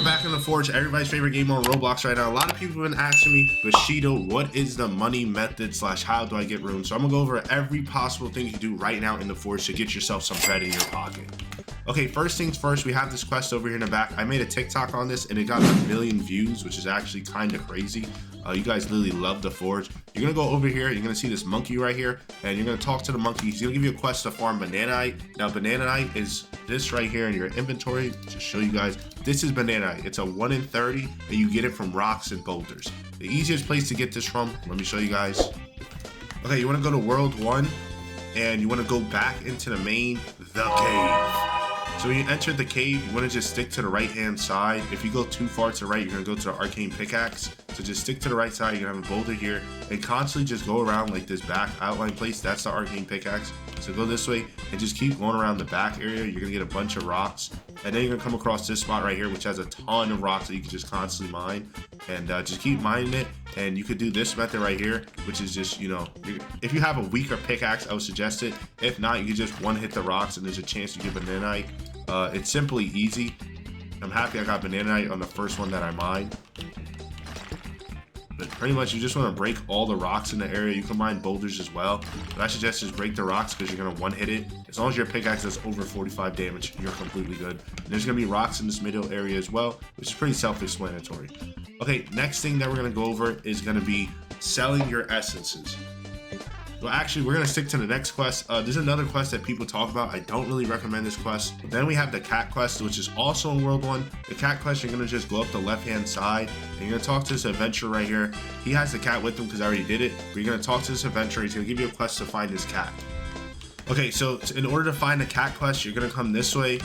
we're back in the Forge, everybody's favorite game on Roblox right now. A lot of people have been asking me, Bushido, what is the money method / how do I get rooms? So I'm gonna go over every possible thing you can do right now in the Forge to get yourself some bread in your pocket. Okay, first things first, we have this quest over here in the back. I made a TikTok on this and it got 1 million views, which is actually kind of crazy. You guys literally love the Forge. You're gonna go over here, you're gonna see this monkey right here, and you're gonna talk to the monkey. He's gonna give you a quest to farm Bananaite. Now, Bananaite is this right here in your inventory. To show you guys, this is Bananaite. It's a 1 in 30, and you get it from rocks and boulders. The easiest place to get this from, let me show you guys. Okay, you wanna go to World 1, and you wanna go back into the main, the cave. So when you enter the cave, you want to just stick to the right hand side. If you go too far to the right, you're going to go to the arcane pickaxe. So just stick to the right side, you're going to have a boulder here, and constantly just go around like this back outline place. That's the arcane pickaxe. So go this way and just keep going around the back area. You're going to get a bunch of rocks, and then you're going to come across this spot right here, which has a ton of rocks that you can just constantly mine, and just keep mining it. And you could do this method right here, which is just, you know, if you have a weaker pickaxe, I would suggest it. If not, you can just one hit the rocks and there's a chance you get Bananaite. It's simply easy. I'm happy I got Bananaite on the first one that I mined. But pretty much you just want to break all the rocks in the area. You can mine boulders as well, but I suggest just break the rocks because you're going to one hit it. As long as your pickaxe does over 45 damage, you're completely good. And there's going to be rocks in this middle area as well, which is pretty self-explanatory. Okay, next thing that we're going to go over is going to be selling your essences. Well, actually, we're going to stick to the next quest. There's another quest that people talk about. I don't really recommend this quest. Then we have the cat quest, which is also in World 1. The cat quest, you're going to just go up the left-hand side, and you're going to talk to this adventurer right here. He has the cat with him because I already did it. But you're going to talk to this adventurer. He's going to give you a quest to find his cat. Okay, so in order to find the cat quest, you're going to come this way.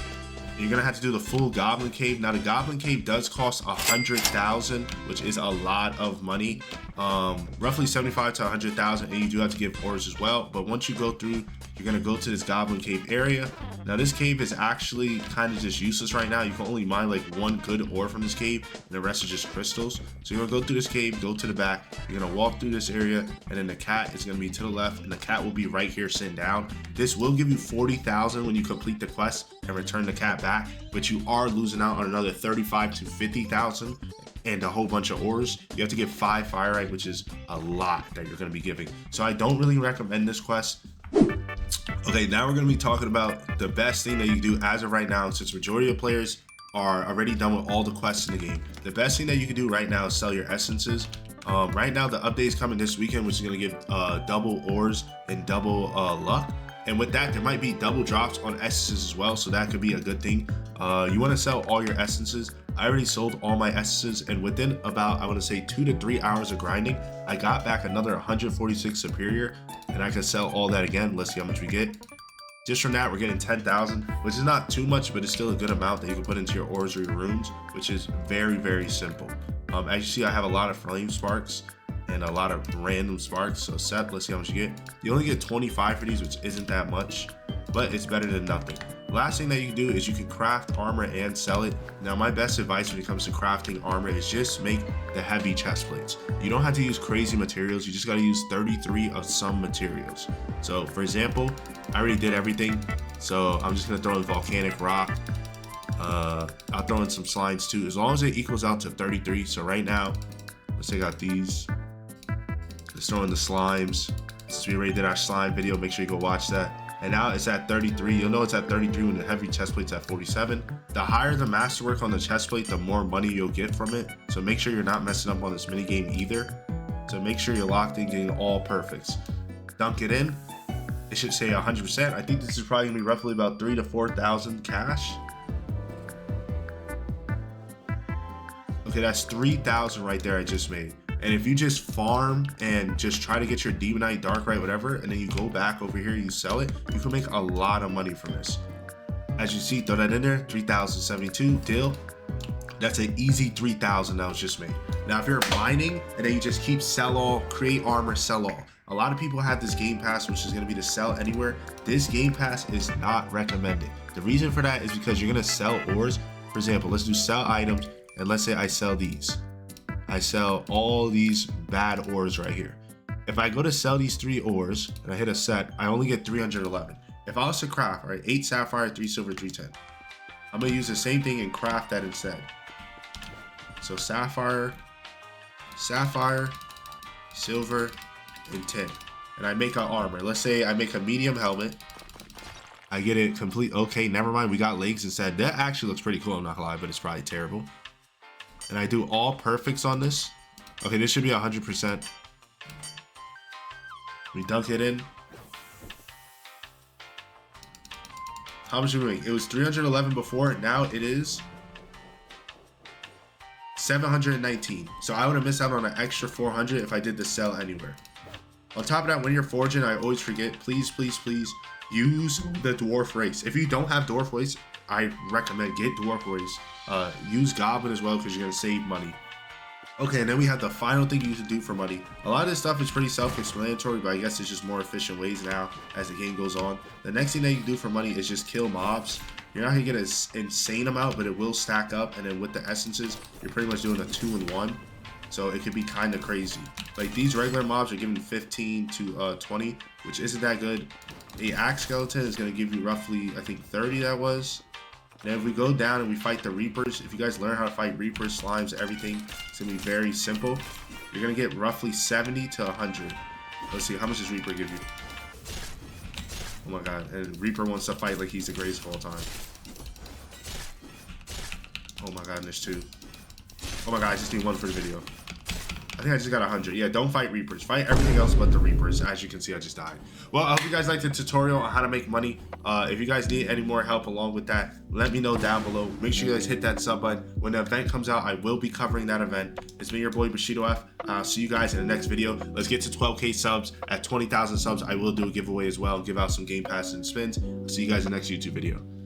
You're gonna have to do the full Goblin Cave. Now the Goblin Cave does cost 100,000, which is a lot of money. Roughly 75 to 100,000, and you do have to give ores as well. But once you go through, you're gonna go to this Goblin Cave area. Now this cave is actually kind of just useless right now. You can only mine like one good ore from this cave, and the rest are just crystals. So you're gonna go through this cave, go to the back. You're gonna walk through this area, and then the cat is gonna be to the left, and the cat will be right here sitting down. This will give you 40,000 when you complete the quest and return the cat back, but you are losing out on another 35 to 50,000 and a whole bunch of ores. You have to get 5 Fireite, which is a lot that you're going to be giving. So I don't really recommend this quest. Okay, now we're going to be talking about the best thing that you do as of right now, since majority of players are already done with all the quests in the game. The best thing that you can do right now is sell your essences. Right now the update is coming this weekend, which is going to give double ores and double luck. And with that, there might be double drops on essences as well, so that could be a good thing. You want to sell all your essences. I already sold all my essences, and within about, I want to say 2 to 3 hours of grinding, I got back another 146 superior, and I can sell all that again. Let's see how much we get. Just from that, we're getting 10,000, which is not too much, but it's still a good amount that you can put into your ores or your runes, which is very, very simple. As you see, I have a lot of flame sparks and a lot of random sparks. So Seth, let's see how much you get. You only get 25 for these, which isn't that much, but it's better than nothing. Last thing that you can do is you can craft armor and sell it. Now my best advice when it comes to crafting armor is just make the heavy chest plates. You don't have to use crazy materials, you just got to use 33 of some materials. So for example, I already did everything, so I'm just going to throw in volcanic rock. I'll throw in some slimes too, as long as it equals out to 33. So right now, let's take out these. Let's throw in the slimes. Since we already did our slime video, make sure you go watch that. And now it's at 33. You'll know it's at 33 when the heavy chest plate's at 47. The higher the masterwork on the chest plate, the more money you'll get from it. So make sure you're not messing up on this mini game either. So make sure you're locked in, getting all perfects. Dunk it in. It should say 100%. I think this is probably gonna be roughly about 3,000 to 4,000 cash. Okay, that's 3,000 right there I just made. And if you just farm and just try to get your Demonite, Darkrai, whatever, and then you go back over here, you sell it, you can make a lot of money from this. As you see, throw that in there, 3,072, deal. That's an easy 3,000 that was just made. Now, if you're mining and then you just keep sell all, create armor, sell all. A lot of people have this game pass, which is going to be to sell anywhere. This game pass is not recommended. The reason for that is because you're going to sell ores. For example, let's do sell items, and let's say I sell these. I sell all these bad ores right here. If I go to sell these 3 ores and I hit a set, I only get 311. If I was to craft, right, 8 sapphire, 3 silver, 3 tin. I'm gonna use the same thing and craft that instead. So sapphire, silver, and tin. And I make an armor. Let's say I make a medium helmet. I get it complete. Okay, never mind. We got legs instead. That actually looks pretty cool. I'm not gonna lie, but it's probably terrible. And I do all perfects on this. Okay, this should be 100%. We dunk it in. How much are we making? It was 311 before. Now it is 719. So I would have missed out on an extra 400 if I did the sell anywhere. On top of that, when you're forging, I always forget, please, please, please use the dwarf race. If you don't have dwarf race, I recommend get dwarf race. Use goblin as well because you're gonna save money. Okay, and then we have the final thing you can do for money. A lot of this stuff is pretty self-explanatory, but I guess it's just more efficient ways now as the game goes on. The next thing that you can do for money is just kill mobs. You're not gonna get an insane amount, but it will stack up, and then with the essences, you're pretty much doing a 2-in-1. So it could be kind of crazy. Like these regular mobs are giving 15 to 20, which isn't that good. The axe skeleton is gonna give you roughly, I think 30 that was. And if we go down and we fight the Reapers, if you guys learn how to fight Reapers, slimes, everything, it's gonna be very simple. You're gonna get roughly 70 to 100. Let's see, how much does Reaper give you? Oh my god, and Reaper wants to fight like he's the greatest of all time. Oh my god, and there's 2. Oh my god, I just need 1 for the video. I think I just got 100. Yeah, don't fight Reapers. Fight everything else but the Reapers. As you can see, I just died. Well, I hope you guys liked the tutorial on how to make money. If you guys need any more help along with that, let me know down below. Make sure you guys hit that sub button. When the event comes out, I will be covering that event. It's been your boy, Bushido F. I'll see you guys in the next video. Let's get to 12K subs. At 20,000 subs, I will do a giveaway as well. Give out some Game Pass and spins. I'll see you guys in the next YouTube video.